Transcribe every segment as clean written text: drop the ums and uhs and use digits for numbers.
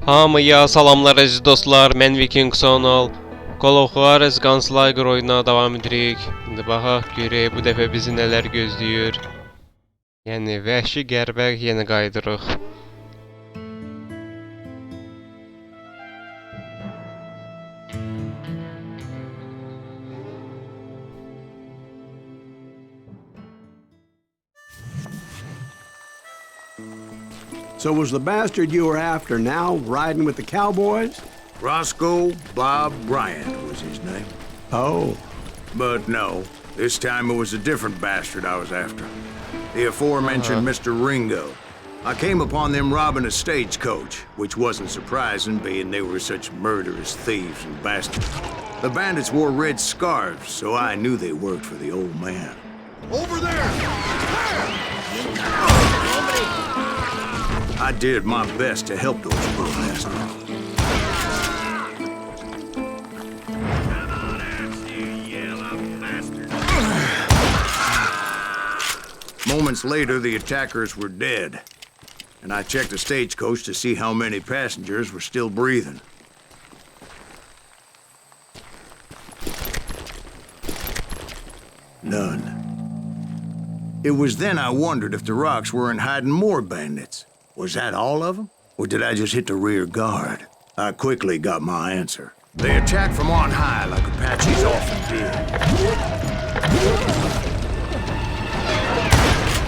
Hamıya salamlar əziz dostlar, mən Viking Sonal. Juarez Gunslinger oyununa davam edirik. İndi baxaq görək bu dəfə bizi nələr gözləyir. Yəni vəhşi qərbə yenə qayıdırıq. So was the bastard you were after now riding with the cowboys? Roscoe Bob Bryant was his name. Oh. But no, this time it was a different bastard I was after. The aforementioned Mr. Ringo. I came upon them robbing a stagecoach, which wasn't surprising, being they were such murderous thieves and bastards. The bandits wore red scarves, so I knew they worked for the old man. Over there! I did my best to help those poor bastards. Moments later, the attackers were dead, and I checked the stagecoach to see how many passengers were still breathing. None. It was then I wondered if the rocks weren't hiding more bandits. Was that all of them? Or did I just hit the rear guard? I quickly got my answer. They attacked from on high like Apaches often did.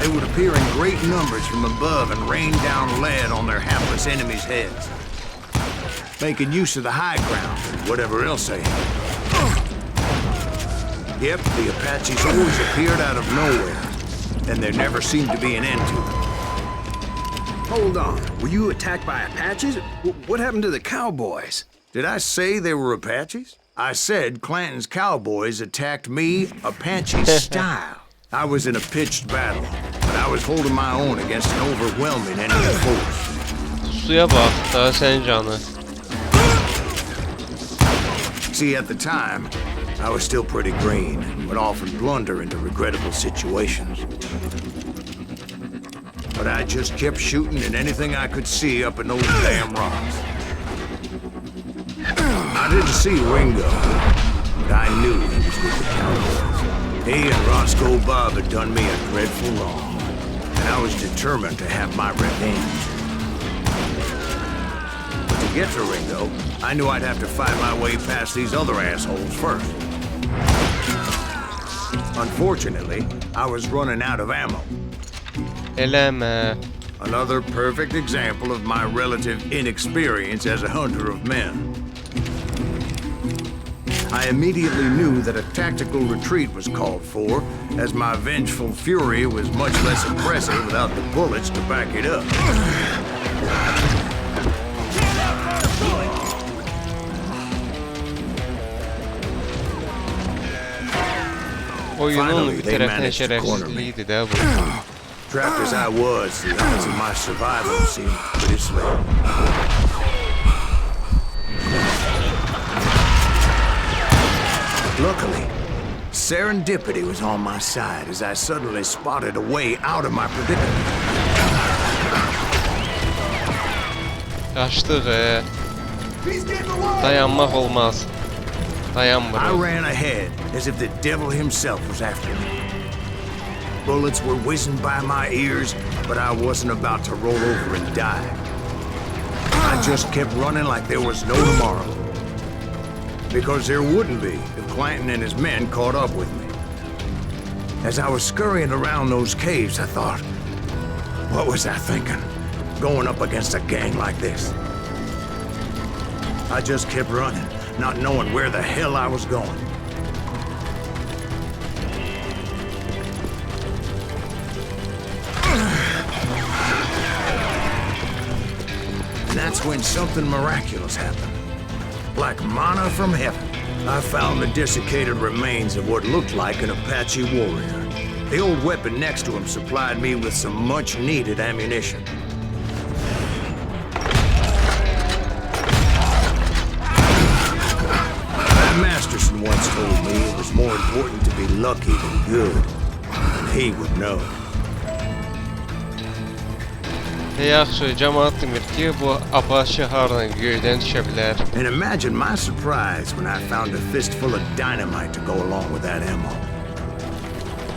They would appear in great numbers from above and rain down lead on their hapless enemies' heads, making use of the high ground and whatever else they had. Yep, the Apaches always appeared out of nowhere, and there never seemed to be an end to them. Hold on. Were you attacked by Apaches? What happened to the cowboys? Did I say they were Apaches? I said Clanton's cowboys attacked me Apache style. I was in a pitched battle, but I was holding my own against an overwhelming enemy force. Suya bax, daha sənin canı. See, at the time, I was still pretty green and would often blunder into regrettable situations. But I just kept shooting at anything I could see up in those damn rocks. I didn't see Ringo, but I knew he was with the cowboys. He and Roscoe Bob had done me a dreadful wrong, and I was determined to have my revenge. But to get to Ringo, I knew I'd have to fight my way past these other assholes first. Unfortunately, I was running out of ammo. Eləmə. Another perfect example of my relative inexperience as a hunter of men. I immediately knew that a tactical retreat was called for, as my vengeful fury was much less impressive without the bullets to back it up. Oyunun Finally, bir they tərəfinə managed to corner me. şərəfsizliyidir də bu. Trapped as I was, the odds of my survival seemed pretty slim. Luckily, serendipity was on my side as I suddenly spotted a way out of my predicament. Qaçdıq. Dayanmaq olmaz. I Dayanmırıq. ran ahead as if the devil himself was after me. Bullets were whizzing by my ears, but I wasn't about to roll over and die. I just kept running like there was no tomorrow. Because there wouldn't be if Clanton and his men caught up with me. As I was scurrying around those caves, I thought, what was I thinking? Going up against a gang like this? I just kept running, not knowing where the hell I was going. And that's when something miraculous happened. Like manna from heaven, I found the desiccated remains of what looked like an Apache warrior. The old weapon next to him supplied me with some much-needed ammunition. Masterson once told me it was more important to be lucky than good, and he would know. Yaxşı, cəmaət demir ki, bu Apache hardan göydən düşə bilər. And imagine my surprise when I found a fistful of dynamite to go along with that ammo.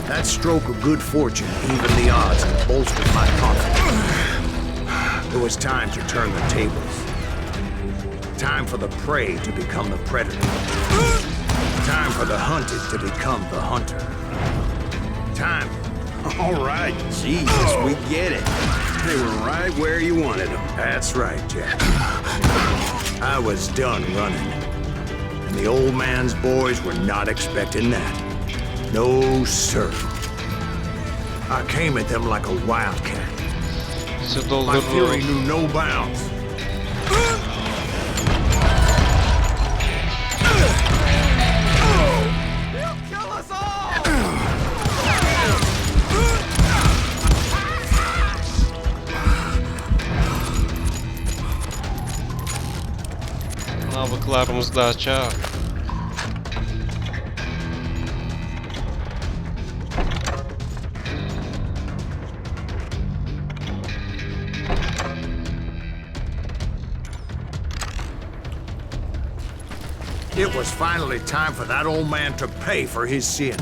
That stroke of good fortune evened the odds and bolstered my confidence. It was time to turn the tables. Time for the prey to become the predator. Time for the hunted to become the hunter. Time. All right, Jesus, we get it. They were right where you wanted them. That's right, Jack. I was done running. And the old man's boys were not expecting that. No, sir. I came at them like a wildcat. Su My fury doldurur. knew no bounds. Nabıklarımız da açaq. It was finally time for that old man to pay for his sins.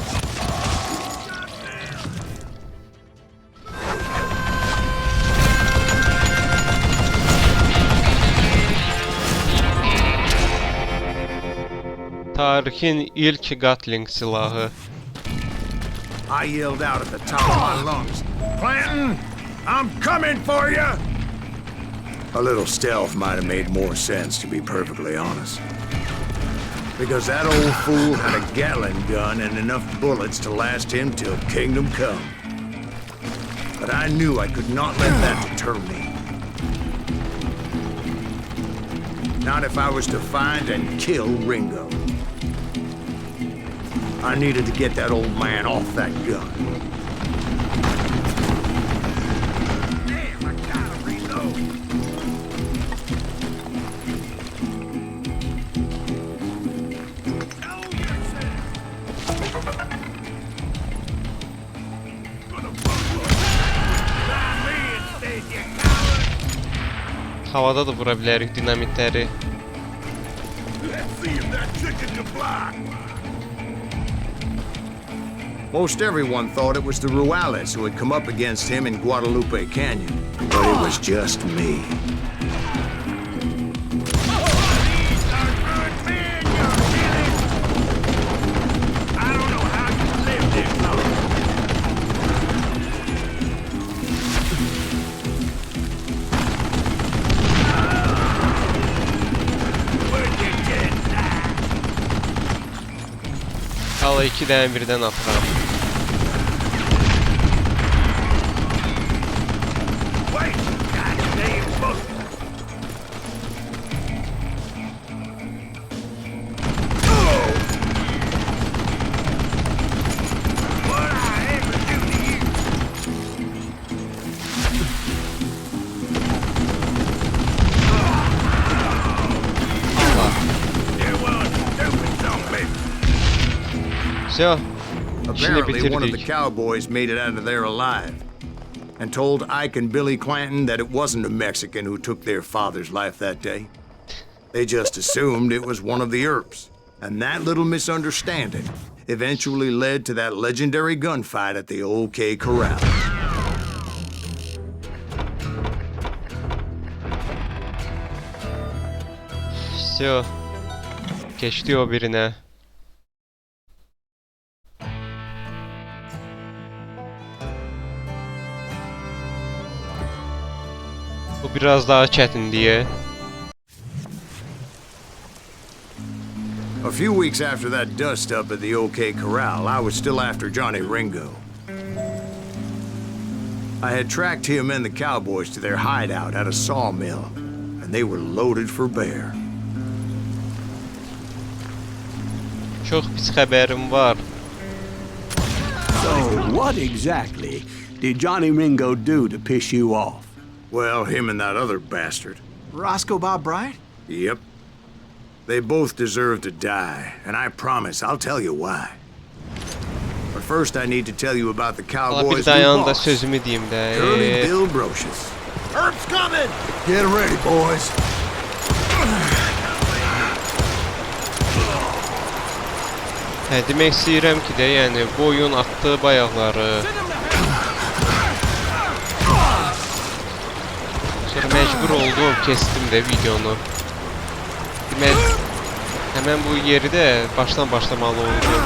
Tarihin ilk Gatling silahı. I yelled out at the top of my lungs, "Clanton, I'm coming for you!" A little stealth might have made more sense, to be perfectly honest. Because that old fool had a Gatling gun and enough bullets to last him till kingdom come. But I knew I could not let that deter me. Not if I was to find and kill Ringo. I needed to get that old man off that gun. Damn, I gotta reload. Havada da vura bilərik dinamitləri. Let's see if that chicken can fly. Most everyone thought it was the Ruales who had come up against him in Guadalupe Canyon, but it was just me. Hala 2 dənə birdən atıram. Все, işini Apparently, one of the bitirdik. cowboys made it out of there alive and told Ike and Billy Clanton that it wasn't a Mexican who took their father's life that day. They just assumed it was one of the Earps. And that little misunderstanding eventually led to that legendary gunfight at the OK Corral. Все. Geçti o birine. Bu biraz daha çətin diye. A few weeks after that dust up at the OK Corral, I was still after Johnny Ringo. I had tracked him and the cowboys to their hideout at a sawmill, and they were loaded for bear. Çok pis xəbərim var. So, what exactly did Johnny Ringo do to piss you off? Well, him and that other bastard. Roscoe Bob Bright? Yep. They both deserve to die, and I promise I'll tell you why. But first I need to tell you about the Hala cowboys' bir dayan new da boss, sözümü deyim Curly də. Bill Brocious. Herb's coming! Get ready, boys. Hə, demək istəyirəm ki də, yəni bu oyun atdığı bayaqları. Sonra məcbur oldum, kestim də videonu. Demək, həmən bu yeri də başdan başlamalı oldum.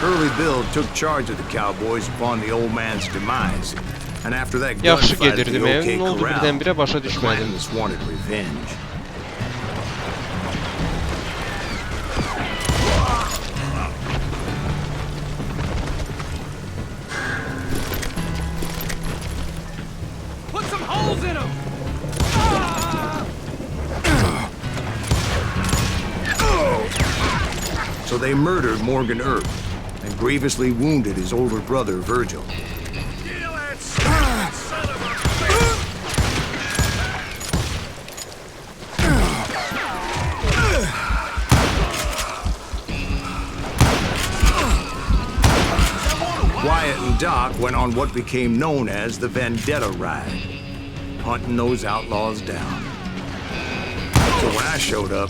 Curly Bill took charge of the cowboys upon the old man's demise. And after that Yaxşı gunfight at the gedirdim, OK nə oldu Corral, birdən-birə başa the düşmədim. Clantons wanted revenge. Put some holes in them! So they murdered Morgan Earp and grievously wounded his older brother, Virgil. Kill that son of a bitch! Wyatt and Doc went on what became known as the Vendetta Ride, hunting those outlaws down. So when I showed up,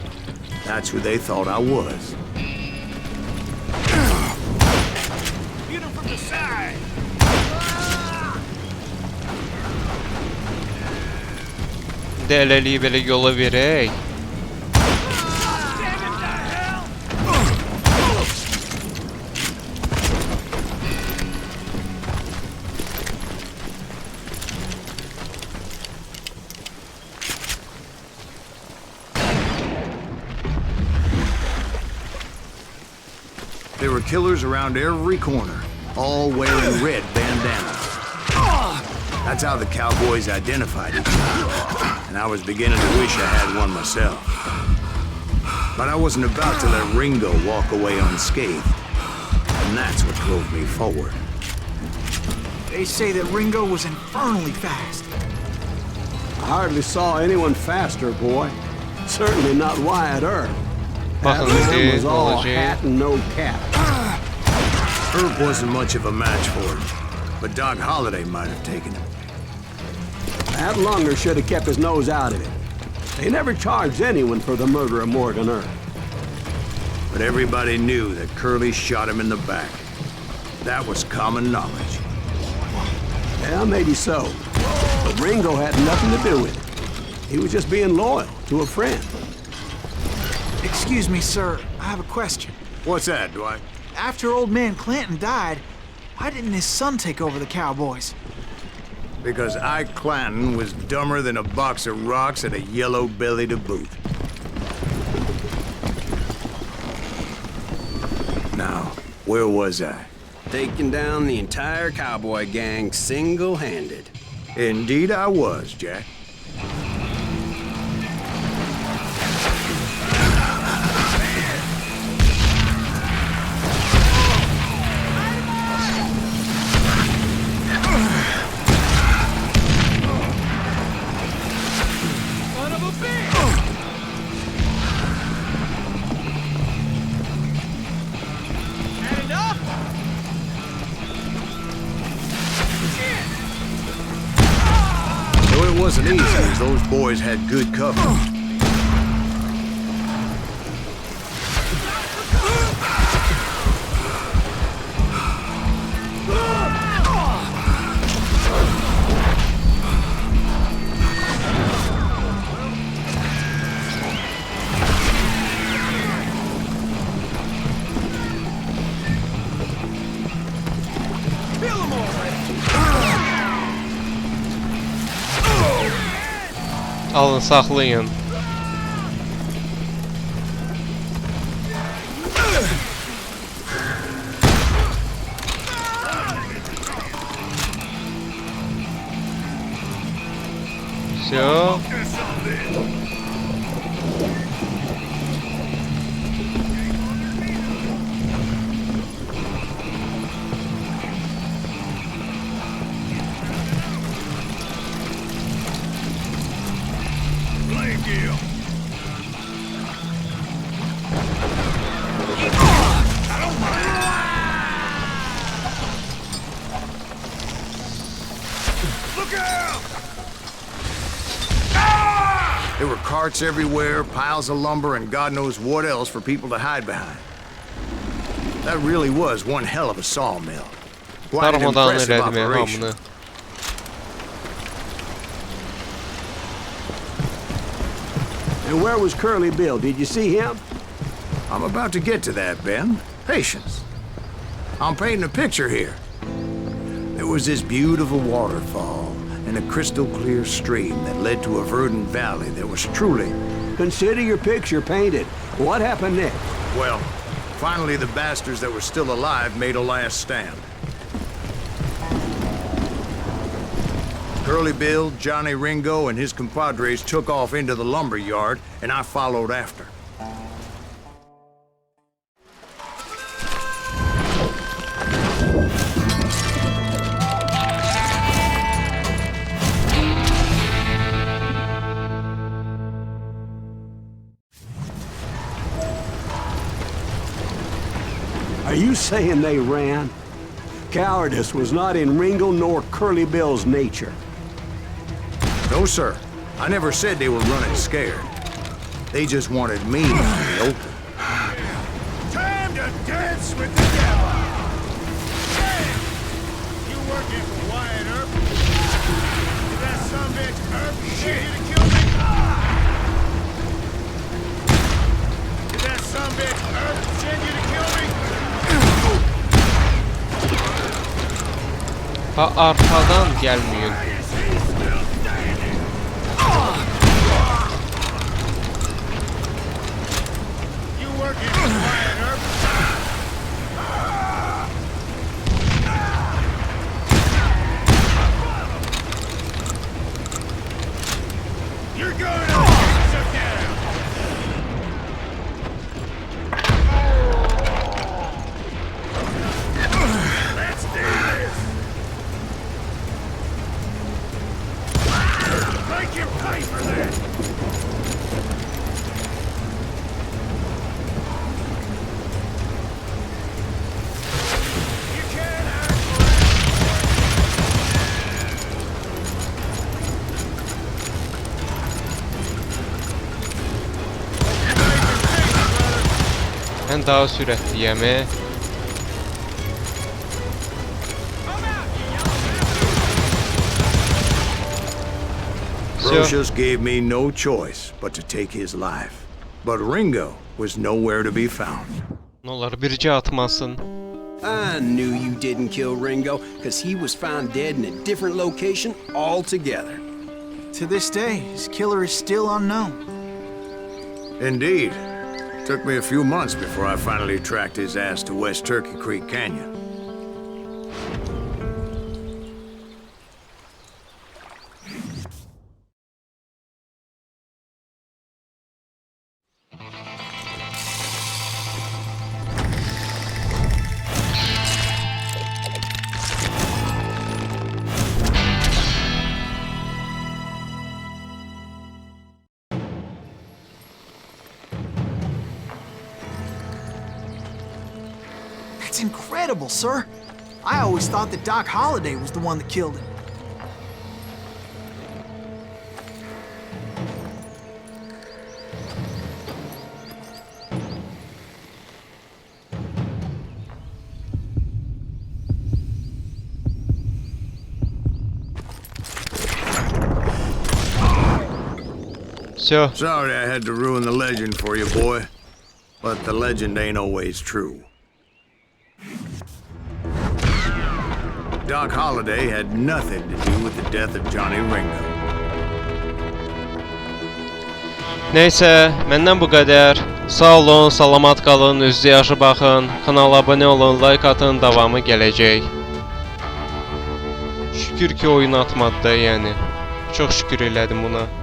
that's who they thought I was. Get him from the side! də eləliyi belə yola verək. Damn it, the hell! There were killers around every corner, all wearing red bandanas. That's how the cowboys identified each other, and I was beginning to wish I had one myself. But I wasn't about to let Ringo walk away unscathed, and that's what drove me forward. They say that Ringo was infernally fast. I hardly saw anyone faster, boy. Certainly not Wyatt Earp. That Baxın, man was all olacaq. hat and no cap. Herb wasn't much of a match for him, but Doc Holliday might have taken him. That Lunger should have kept his nose out of it. They never charged anyone for the murder of Morgan Earp. But everybody knew that Curly shot him in the back. That was common knowledge. Yeah, maybe so. But Ringo had nothing to do with it. He was just being loyal to a friend. Excuse me, sir. I have a question. What's that, Dwight? After old man Clanton died, why didn't his son take over the cowboys? Because Ike Clanton was dumber than a box of rocks and a yellow belly to boot. Now, where was I? Taking down the entire cowboy gang single-handed. Indeed I was, Jack. Son of a bitch! Had enough? Though it wasn't easy, as those boys had good cover. Kill him already! Alın, saxlayın. Всё. carts everywhere, piles of lumber, and God knows what else for people to hide behind. That really was one hell of a sawmill. Quite an Darmadan impressive elədim operation. hamını. And where was Curly Bill? Did you see him? I'm about to get to that, Ben. Patience. I'm painting a picture here. There was this beautiful waterfall and a crystal clear stream that led to a verdant valley that was truly... Consider your picture painted. What happened next? Well, finally the bastards that were still alive made a last stand. Curly Bill, Johnny Ringo, and his compadres took off into the lumber yard, and I followed after. Are you saying they ran? Cowardice was not in Ringo nor Curly Bill's nature. No, sir. I never said they were running scared. They just wanted me in the open. Time to dance with the devil! Hey! You working for Wyatt Earp? Did that sumbitch Earp send you to kill me? Did that sumbitch Earp send you to kill me? Ha, arkadan gelmiyor. Is he still standing? You working for Wyatt Earp? You're going to sit down. Let's do this. Make you pay for that. You can't ask Ben daha süratliyəm. I'm out, you yellow Brocious gave me no choice but to take his life. But Ringo was nowhere to be found. Ne olar bircə atmasın. I knew you didn't kill Ringo, because he was found dead in a different location altogether. To this day, his killer is still unknown. Indeed. Took me a few months before I finally tracked his ass to West Turkey Creek Canyon. That's incredible, sir. I always thought that Doc Holliday was the one that killed him. So, Sorry I had to ruin the legend for you, boy. But the legend ain't always true. Doc Holliday had nothing to do with the death of Johnny Ringo. neysə, məndən bu qədər. Sağ olun, salamat qalın, özünüzə yaxşı baxın. Kanala abunə olun, like atın, davamı gələcək. Şükür ki oyun atmadı da, yəni. Çox şükür elədim buna.